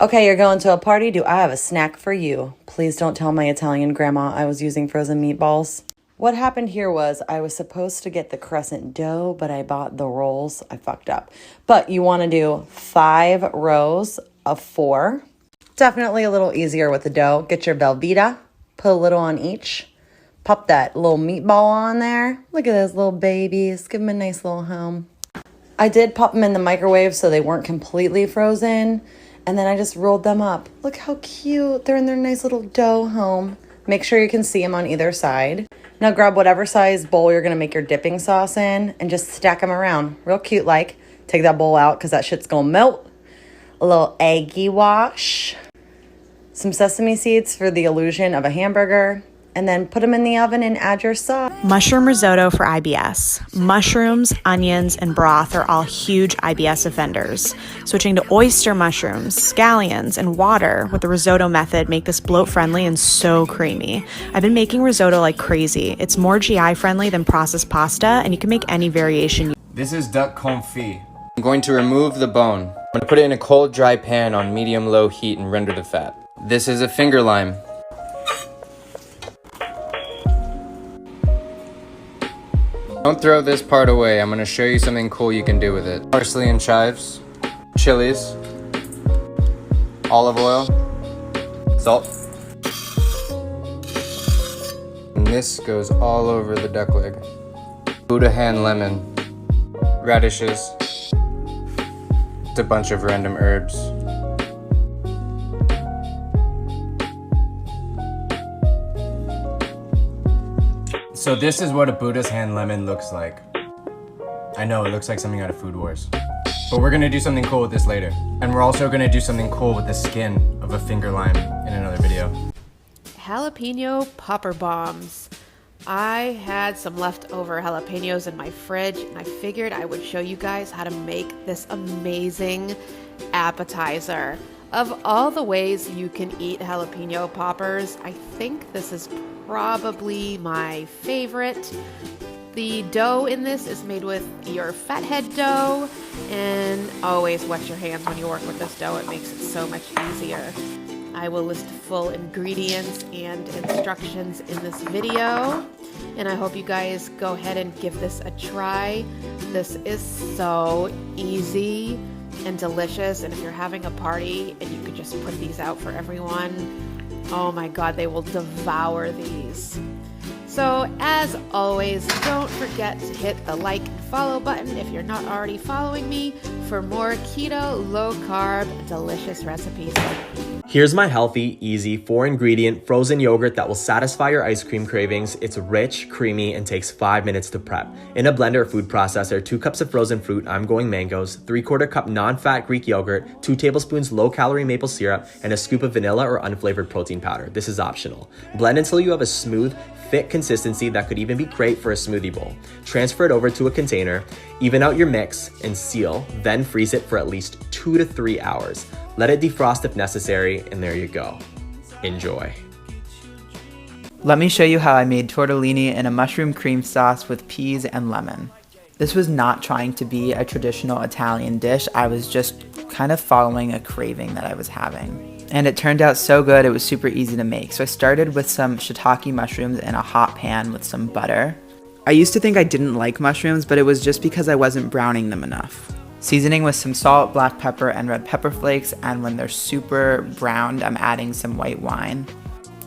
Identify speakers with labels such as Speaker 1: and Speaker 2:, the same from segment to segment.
Speaker 1: Okay, you're going to a party? Do I have a snack for you? Please don't tell my Italian grandma I was using frozen meatballs. What happened here was I was supposed to get the crescent dough, but I bought the rolls. I fucked up. But you want to do 5 rows of 4. Definitely a little easier with the dough. Get your Velveeta, put a little on each. Pop that little meatball on there. Look at those little babies. Give them a nice little home. I did pop them in the microwave so they weren't completely frozen. And then I just rolled them up. Look how cute. They're in their nice little dough home. Make sure you can see them on either side. Now grab whatever size bowl you're going to make your dipping sauce in and just stack them around. Real cute like. Take that bowl out because that shit's going to melt. A little eggy wash. Some sesame seeds for the illusion of a hamburger. And then put them in the oven and add your sauce.
Speaker 2: Mushroom risotto for IBS. Mushrooms, onions, and broth are all huge IBS offenders. Switching to oyster mushrooms, scallions, and water with the risotto method make this bloat-friendly and so creamy. I've been making risotto like crazy. It's more GI-friendly than processed pasta, and you can make any variation.
Speaker 3: This is duck confit. I'm going to remove the bone. I'm going to put it in a cold, dry pan on medium-low heat and render the fat. This is a finger lime. Don't throw this part away. I'm going to show you something cool you can do with it. Parsley and chives, chilies, olive oil, salt. And this goes all over the duck leg. Buddha hand lemon, radishes, just a bunch of random herbs. So this is what a Buddha's hand lemon looks like. I know, it looks like something out of Food Wars. But we're gonna do something cool with this later. And we're also gonna do something cool with the skin of a finger lime in another video.
Speaker 4: Jalapeno popper bombs. I had some leftover jalapenos in my fridge and I figured I would show you guys how to make this amazing appetizer. Of all the ways you can eat jalapeno poppers, I think this is probably my favorite. The dough in this is made with your fathead dough, and always wash your hands when you work with this dough. It makes it so much easier. I will list full ingredients and instructions in this video, and I hope you guys go ahead and give this a try. This is so easy and delicious, and if you're having a party and you could just put these out for everyone, oh my god, they will devour these. So as always, don't forget to hit the like and follow button if you're not already following me for more keto, low carb, delicious recipes.
Speaker 5: Here's my healthy, easy, 4-ingredient frozen yogurt that will satisfy your ice cream cravings. It's rich, creamy, and takes 5 minutes to prep. In a blender or food processor, 2 cups of frozen fruit, I'm going mangoes, 3/4 cup non-fat Greek yogurt, 2 tablespoons low-calorie maple syrup, and a scoop of vanilla or unflavored protein powder. This is optional. Blend until you have a smooth, thick consistency that could even be great for a smoothie bowl. Transfer it over to a container, even out your mix, and seal, then freeze it for at least 2 to 3 hours. Let it defrost if necessary, and there you go. Enjoy.
Speaker 6: Let me show you how I made tortellini in a mushroom cream sauce with peas and lemon. This was not trying to be a traditional Italian dish. I was just kind of following a craving that I was having. And it turned out so good, it was super easy to make. So I started with some shiitake mushrooms in a hot pan with some butter. I used to think I didn't like mushrooms, but it was just because I wasn't browning them enough. Seasoning with some salt, black pepper, and red pepper flakes, and when they're super browned, I'm adding some white wine.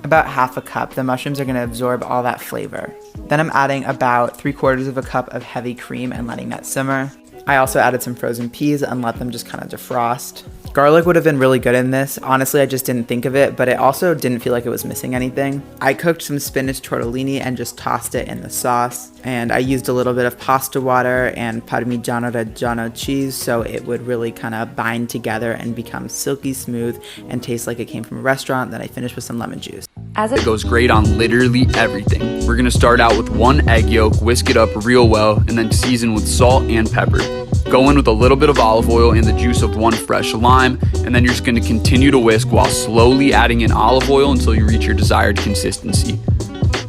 Speaker 6: About half a cup, the mushrooms are gonna absorb all that flavor. Then I'm adding about 3/4 of a cup of heavy cream and letting that simmer. I also added some frozen peas and let them just kind of defrost. Garlic would have been really good in this. Honestly, I just didn't think of it, but it also didn't feel like it was missing anything. I cooked some spinach tortellini and just tossed it in the sauce. And I used a little bit of pasta water and Parmigiano Reggiano cheese so it would really kind of bind together and become silky smooth and taste like it came from a restaurant. Then I finished with some lemon juice.
Speaker 7: It goes great on literally everything. We're gonna start out with 1 egg yolk, whisk it up real well, and then season with salt and pepper. Go in with a little bit of olive oil and the juice of 1 fresh lime, and then you're just gonna continue to whisk while slowly adding in olive oil until you reach your desired consistency.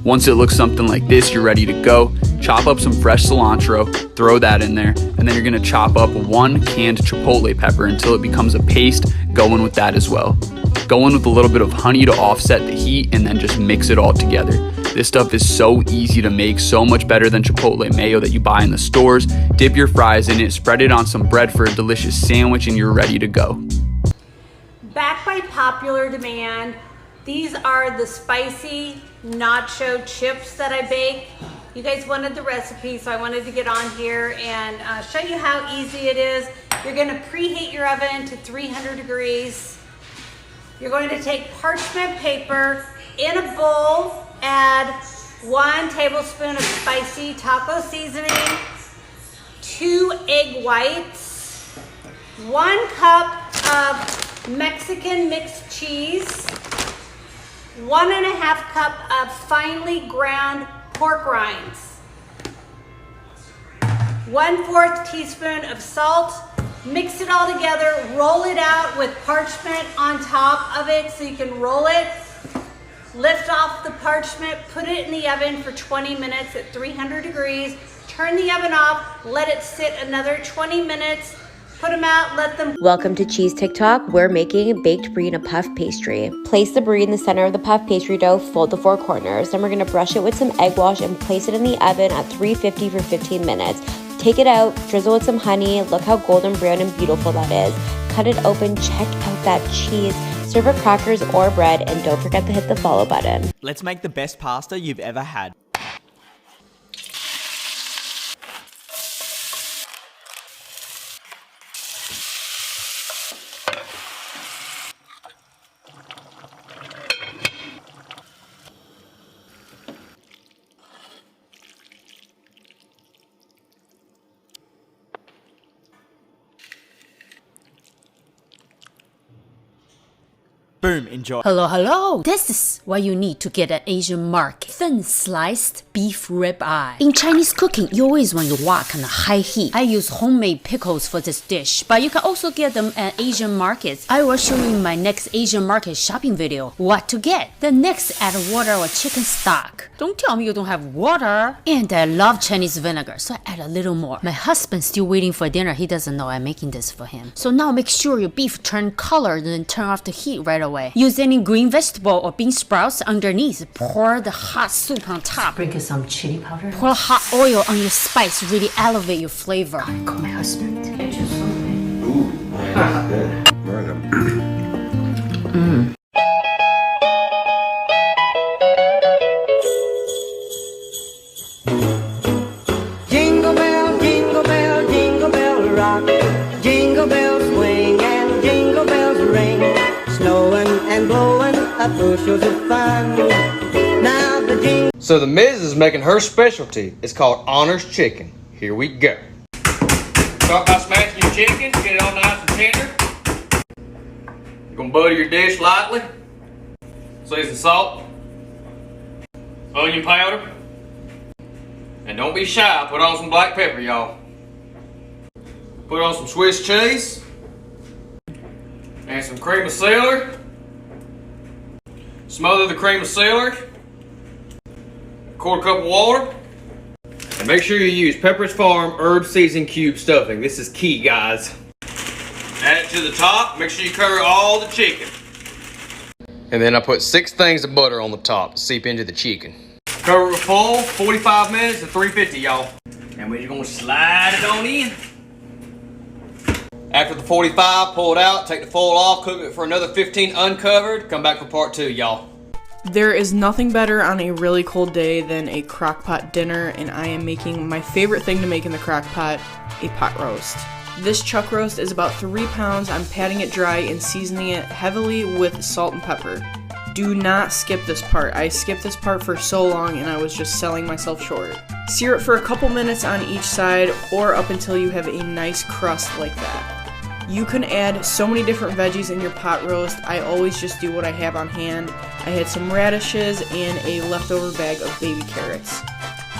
Speaker 7: Once it looks something like this, you're ready to go. Chop up some fresh cilantro, throw that in there, and then you're gonna chop up 1 canned chipotle pepper until it becomes a paste. go in with that as well. Go in with a little bit of honey to offset the heat and then just mix it all together. This stuff is so easy to make, so much better than Chipotle mayo that you buy in the stores. Dip your fries in it, spread it on some bread for a delicious sandwich, and you're ready to go.
Speaker 8: Back by popular demand, these are the spicy nacho chips that I bake. You guys wanted the recipe, so I wanted to get on here and show you how easy it is. You're gonna preheat your oven to 300 degrees. You're going to take parchment paper in a bowl, add 1 tablespoon of spicy taco seasoning, 2 egg whites, 1 cup of Mexican mixed cheese, 1.5 cup of finely ground pork rinds, 1/4 teaspoon of salt. Mix it all together, roll it out with parchment on top of it so you can roll it. Lift off the parchment, put it in the oven for 20 minutes at 300 degrees. Turn the oven off, let it sit another 20 minutes. Put them out, let them...
Speaker 9: Welcome to Cheese TikTok. We're making baked brie in a puff pastry. Place the brie in the center of the puff pastry dough, fold the 4 corners. Then we're gonna brush it with some egg wash and place it in the oven at 350 for 15 minutes. Take it out, drizzle with some honey. Look how golden brown and beautiful that is. Cut it open, check out that cheese. Serve it crackers or bread, and don't forget to hit the follow button.
Speaker 10: Let's make the best pasta you've ever had. Boom, enjoy.
Speaker 11: Hello. This is what you need to get an Asian market. Thin sliced beef rib eye. In Chinese cooking, you always want your wok on a high heat. I use homemade pickles for this dish, but you can also get them at Asian markets. I will show you in my next Asian market shopping video what to get. Then next, add water or chicken stock. Don't tell me you don't have water. And I love Chinese vinegar, so I add a little more. My husband's still waiting for dinner. He doesn't know I'm making this for him. So now make sure your beef turn color, then turn off the heat right away. Use any green vegetable or bean sprouts underneath. Pour the hot soup on top.
Speaker 12: Sprinkle some chili powder.
Speaker 11: Pour hot oil on your spice. Really elevate your flavor.
Speaker 12: Call my husband.
Speaker 13: Ooh, that's good.
Speaker 14: Jingle bell, jingle bell rock. Jingle bells swing and jingle bells ring. Snowing and blowing up bushels of fun. Now the jingle.
Speaker 15: So the Miz is making her specialty. It's called Honor's Chicken. Here we go. Start by smashing your chicken, get it all nice and tender. You're gonna butter your dish lightly. Season salt, onion powder, and don't be shy. Put on some black pepper, y'all. Put on some Swiss cheese and some cream of celery. Smother the cream of celery. 1/4 cup of water. And make sure you use Pepperidge Farm herb seasoned cube stuffing. This is key, guys. Add it to the top. Make sure you cover all the chicken. And then I put 6 things of butter on the top to seep into the chicken. Cover it full, 45 minutes at 350, y'all. And we're just gonna slide it on in. After the 45, pull it out, take the foil off, cook it for another 15 uncovered. Come back for part 2, y'all.
Speaker 16: There is nothing better on a really cold day than a crockpot dinner, and I am making my favorite thing to make in the crockpot, a pot roast. This chuck roast is about 3 pounds. I'm patting it dry and seasoning it heavily with salt and pepper. Do not skip this part. I skipped this part for so long and I was just selling myself short. Sear it for a couple minutes on each side or up until you have a nice crust like that. You can add so many different veggies in your pot roast. I always just do what I have on hand. I had some radishes and a leftover bag of baby carrots.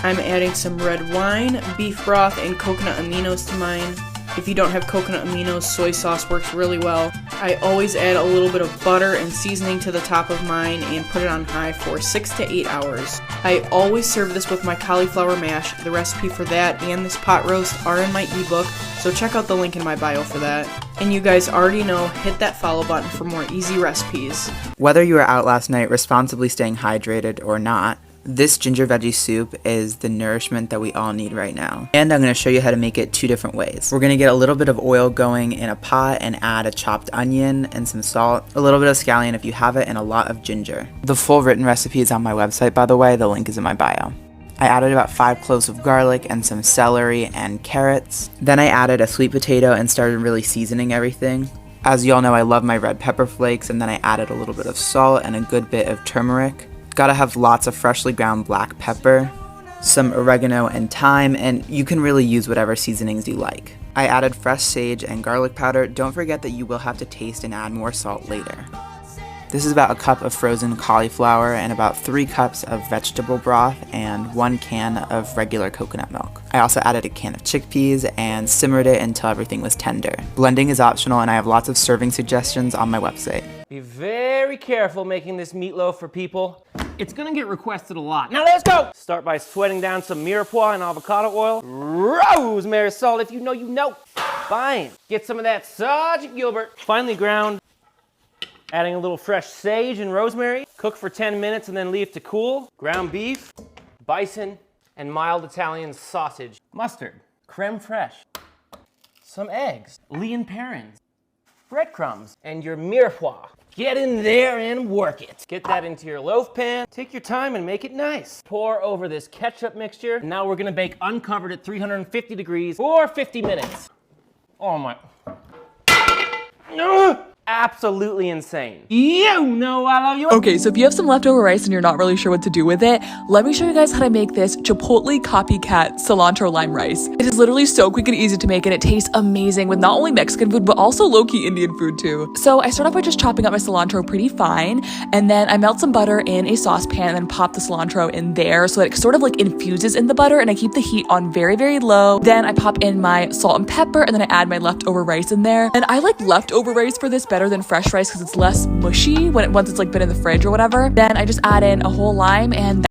Speaker 16: I'm adding some red wine, beef broth, and coconut aminos to mine. If you don't have coconut aminos, soy sauce works really well. I always add a little bit of butter and seasoning to the top of mine and put it on high for 6 to 8 hours. I always serve this with my cauliflower mash. The recipe for that and this pot roast are in my ebook, so check out the link in my bio for that. And you guys already know, hit that follow button for more easy recipes.
Speaker 6: Whether you were out last night responsibly staying hydrated or not, this ginger veggie soup is the nourishment that we all need right now. And I'm going to show you how to make it 2 different ways. We're going to get a little bit of oil going in a pot and add a chopped onion and some salt, a little bit of scallion if you have it, and a lot of ginger. The full written recipe is on my website, by the way. The link is in my bio. I added about 5 cloves of garlic and some celery and carrots. Then I added a sweet potato and started really seasoning everything. As you all know, I love my red pepper flakes, and then I added a little bit of salt and a good bit of turmeric. Gotta have lots of freshly ground black pepper, some oregano and thyme, and you can really use whatever seasonings you like. I added fresh sage and garlic powder. Don't forget that you will have to taste and add more salt later. This is about a cup of frozen cauliflower and about 3 cups of vegetable broth and 1 can of regular coconut milk. I also added a can of chickpeas and simmered it until everything was tender. Blending is optional, and I have lots of serving suggestions on my website.
Speaker 17: Be very careful making this meatloaf for people. It's gonna get requested a lot. Now let's go! Start by sweating down some mirepoix and avocado oil. Rosemary salt, if you know, you know. Fine. Get some of that Sergeant Gilbert. Finely ground. Adding a little fresh sage and rosemary. Cook for 10 minutes and then leave to cool. Ground beef, bison, and mild Italian sausage. Mustard, creme fraiche, some eggs, Lea and Perrins, breadcrumbs, and your mirepoix. Get in there and work it. Get that into your loaf pan. Take your time and make it nice. Pour over this ketchup mixture. Now we're gonna bake uncovered at 350 degrees for 50 minutes. Oh my. Absolutely insane. You know I love you.
Speaker 18: Okay, so if you have some leftover rice and you're not really sure what to do with it, let me show you guys how to make this Chipotle copycat cilantro lime rice. It is literally so quick and easy to make, and it tastes amazing with not only Mexican food, but also low-key Indian food too. So I start off by just chopping up my cilantro pretty fine, and then I melt some butter in a saucepan and then pop the cilantro in there so that it sort of like infuses in the butter, and I keep the heat on very, very low. Then I pop in my salt and pepper, and then I add my leftover rice in there. And I like leftover rice for this better than fresh rice because it's less mushy once it's like been in the fridge or whatever. Then I just add in a whole lime, and